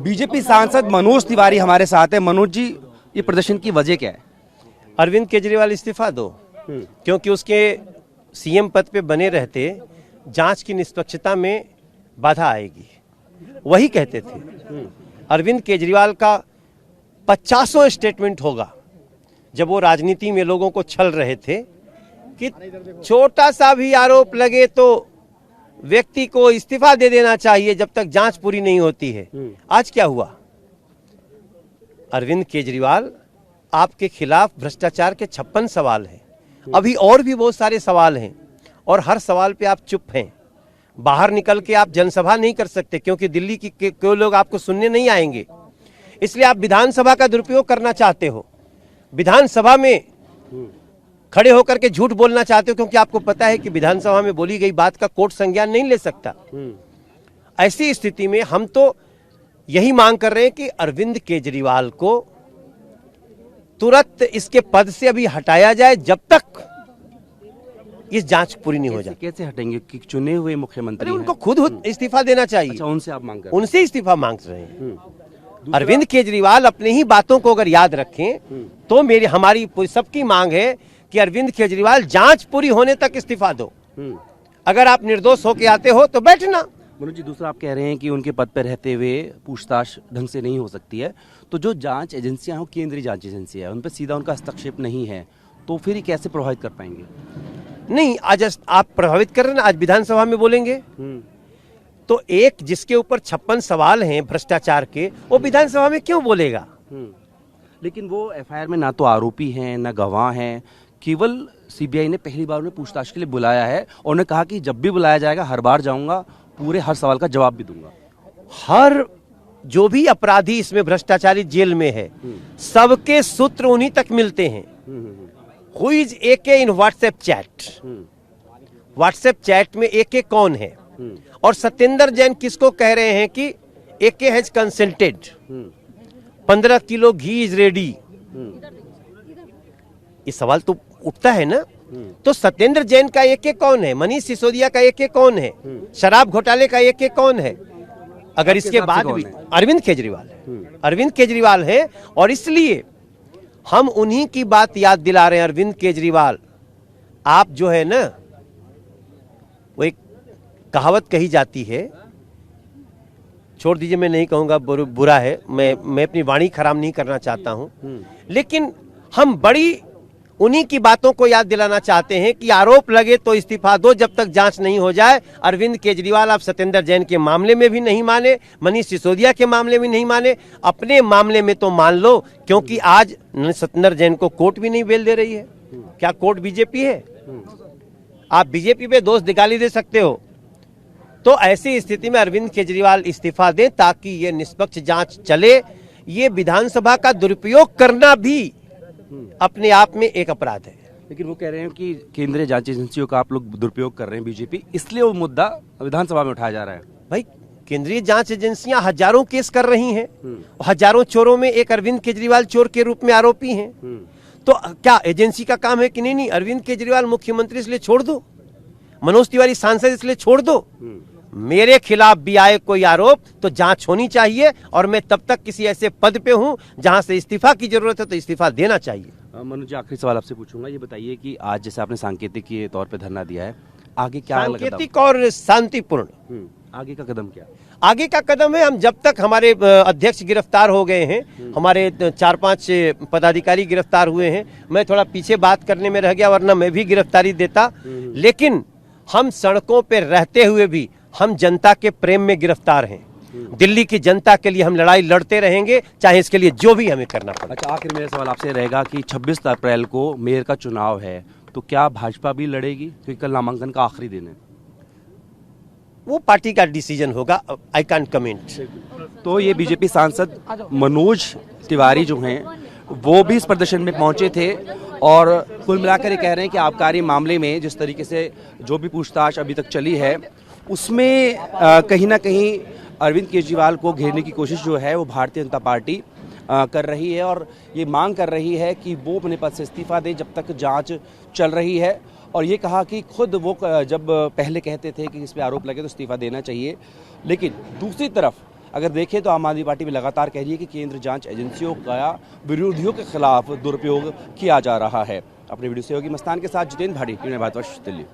BJP सांसद मनोज तिवारी हमारे साथ है। मनोज जी, ये प्रदर्शन की वजह क्या है? अरविंद केजरीवाल इस्तीफा दो, क्योंकि उसके सीएम पद पे बने रहते जांच की निष्पक्षता में बाधा आएगी, वही कहते थे। अरविंद केजरीवाल का 50वां स्टेटमेंट होगा जब वो राजनीति में लोगों को छल रहे थे कि छोटा सा भी आरोप लगे तो व्यक्ति को इस्तीफा दे देना चाहिए जब तक जांच पूरी नहीं होती है। आज क्या हुआ? अरविंद केजरीवाल, आपके खिलाफ भ्रष्टाचार के 56 सवाल हैं, अभी और भी बहुत सारे सवाल हैं और हर सवाल पे आप चुप हैं। बाहर निकल के आप जनसभा नहीं कर सकते क्योंकि दिल्ली के कोई लोग आपको सुनने नहीं आएंगे, इसलिए आप विधानसभा का दुरुपयोग करना चाहते हो। विधानसभा में खड़े होकर के झूठ बोलना चाहते हो क्योंकि आपको पता है कि विधानसभा में बोली गई बात का कोर्ट संज्ञान नहीं ले सकता। ऐसी स्थिति में हम तो यही मांग कर रहे हैं कि अरविंद केजरीवाल को तुरंत इसके पद से अभी हटाया जाए जब तक इस जांच पूरी नहीं हो जाती। कैसे हटेंगे कि चुने हुए मुख्यमंत्री उनको खुद इस्तीफा देना चाहिए। अच्छा, उनसे आप मांग कर रहे हैं? उनसे इस्तीफा मांग रहे हैं। अरविंद केजरीवाल अपने ही बातों को अगर याद रखें तो हमारी सबकी मांग है कि अरविंद केजरीवाल जांच पूरी होने तक इस्तीफा दो। अगर आप निर्दोष होके आते हो तो बैठना। मनोज जी, दूसरा आप कह रहे हैं कि उनके पद पर रहते हुए पूछताछ ढंग से नहीं हो सकती है, तो जो जांच एजेंसियां हो, केंद्रीय जांच एजेंसी है, उन पर सीधा उनका हस्तक्षेप नहीं है, तो फिर ये कैसे प्रभावित कर पाएंगे? नहीं, आज आप प्रभावित कर रहे हैं ना, आज विधानसभा में बोलेंगे तो एक जिसके ऊपर 56 सवाल हैं भ्रष्टाचार के, वो विधानसभा में क्यों बोलेगा? लेकिन वो एफआईआर में ना तो आरोपी हैं ना गवाह हैं, केवल सीबीआई ने पहली बार उन्हें पूछताछ के लिए बुलाया है और उन्हें कहा कि जब भी बुलाया जाएगा हर बार जाऊंगा, पूरे हर सवाल का जवाब भी दूंगा। हर जो भी अपराधी इसमें भ्रष्टाचारी जेल में है, सबके सूत्र उन्हीं तक मिलते हैं। Who is AK in WhatsApp chat? WhatsApp chat में एके कौन है? और सत्येंद्र जैन किसको कह रहे हैं कि AK has consented, 15 kilo ghee is ready? ये सवाल तो उठता है ना। तो सत्येंद्र जैन का एके कौन है? मनीष सिसोदिया का एके कौन है? शराब घोटाले का एके कौन है? अगर इसके बाद भी अरविंद केजरीवाल है। अरविंद केजरीवाल है और इसलिए हम उन्हीं की बात याद दिला रहे हैं। अरविंद केजरीवाल, आप जो है ना, वो एक कहावत कही जाती है, छोड़ दीजिए, मैं नहीं कहूंगा, बुरा है, मैं अपनी वाणी खराब नहीं करना चाहता हूं, लेकिन हम बड़ी उन्हीं की बातों को याद दिलाना चाहते हैं कि आरोप लगे तो इस्तीफा दो जब तक जांच नहीं हो जाए। अरविंद केजरीवाल, आप सत्येंद्र जैन के मामले में भी नहीं माने, मनीष सिसोदिया के मामले में नहीं माने, अपने मामले में तो मान लो, क्योंकि आज सत्येंद्र जैन को कोर्ट भी नहीं बेल दे रही है। क्या कोर्ट बीजेपी है? आप बीजेपी पे दोष निकाली दे सकते हो। तो ऐसी स्थिति में अरविंद केजरीवाल इस्तीफा दें ताकि ये निष्पक्ष जांच चले। ये विधानसभा का दुरुपयोग करना भी अपने आप में एक अपराध है। लेकिन वो कह रहे हैं कि केंद्रीय जांच एजेंसियों का आप लोग दुरुपयोग कर रहे हैं बीजेपी, इसलिए वो मुद्दा विधानसभा में उठाया जा रहा है। भाई, केंद्रीय जांच एजेंसियां हजारों केस कर रही हैं, हजारों चोरों में एक अरविंद केजरीवाल चोर के रूप में आरोपी हैं। तो क्या एजेंसी का काम है कि नहीं? अरविंद केजरीवाल मुख्यमंत्री इसलिए छोड़ दो, मनोज तिवारी सांसद इसलिए छोड़ दो। मेरे खिलाफ भी आए कोई आरोप तो जांच होनी चाहिए और मैं तब तक किसी ऐसे पद पे हूं जहां से इस्तीफा की जरूरत है तो इस्तीफा देना चाहिए। मनोज जी, आखिरी सवाल आपसे पूछूंगा, ये बताइए कि आज जैसे आपने सांकेतिक के तौर पे धरना दिया है, आगे क्या सांकेतिक और शांतिपूर्ण आगे का कदम क्या? आगे का कदम है, हम जब तक हमारे अध्यक्ष गिरफ्तार हो गए हैं, हमारे 4-5 पदाधिकारी गिरफ्तार हुए हैं, मैं थोड़ा पीछे बात करने में रह गया, वरना मैं भी गिरफ्तारी देता। लेकिन हम सड़कों पर रहते हुए भी हम जनता के प्रेम में गिरफ्तार हैं। दिल्ली की जनता के लिए हम लड़ाई लड़ते रहेंगे, चाहे इसके लिए जो भी हमें करना पड़े। अच्छा, आखिर मेरा सवाल आपसे रहेगा कि 26 अप्रैल को मेयर का चुनाव है, तो क्या भाजपा भी लड़ेगी? क्योंकि कल नामांकन का आखिरी दिन है। वो पार्टी का डिसीजन होगा, आई कांट कमेंट। तो ये बीजेपी सांसद मनोज तिवारी जो हैं वो भी इस प्रदर्शन में पहुंचे थे और कुल मिलाकर ये कह रहे हैं कि आबकारी मामले में जिस तरीके से जो भी पूछताछ अभी तक चली है उसमें कहीं ना कहीं अरविंद केजरीवाल को घेरने की कोशिश जो है वो भारतीय जनता पार्टी कर रही है और ये मांग कर रही है कि वो अपने पद से इस्तीफा दे जब तक जांच चल रही है। और ये कहा कि खुद वो जब पहले कहते थे कि इस पे आरोप लगे तो इस्तीफा देना चाहिए, लेकिन दूसरी तरफ अगर देखें तो आम आदमी पार्टी भी लगातार कह रही है कि केंद्र जांच एजेंसियों का विरोधियों के खिलाफ दुरुपयोग किया जा रहा है। अपनी वीडियो सहयोगी मस्तान के साथ जितेंद्र भाटी, भारतवर्ष, दिल्ली।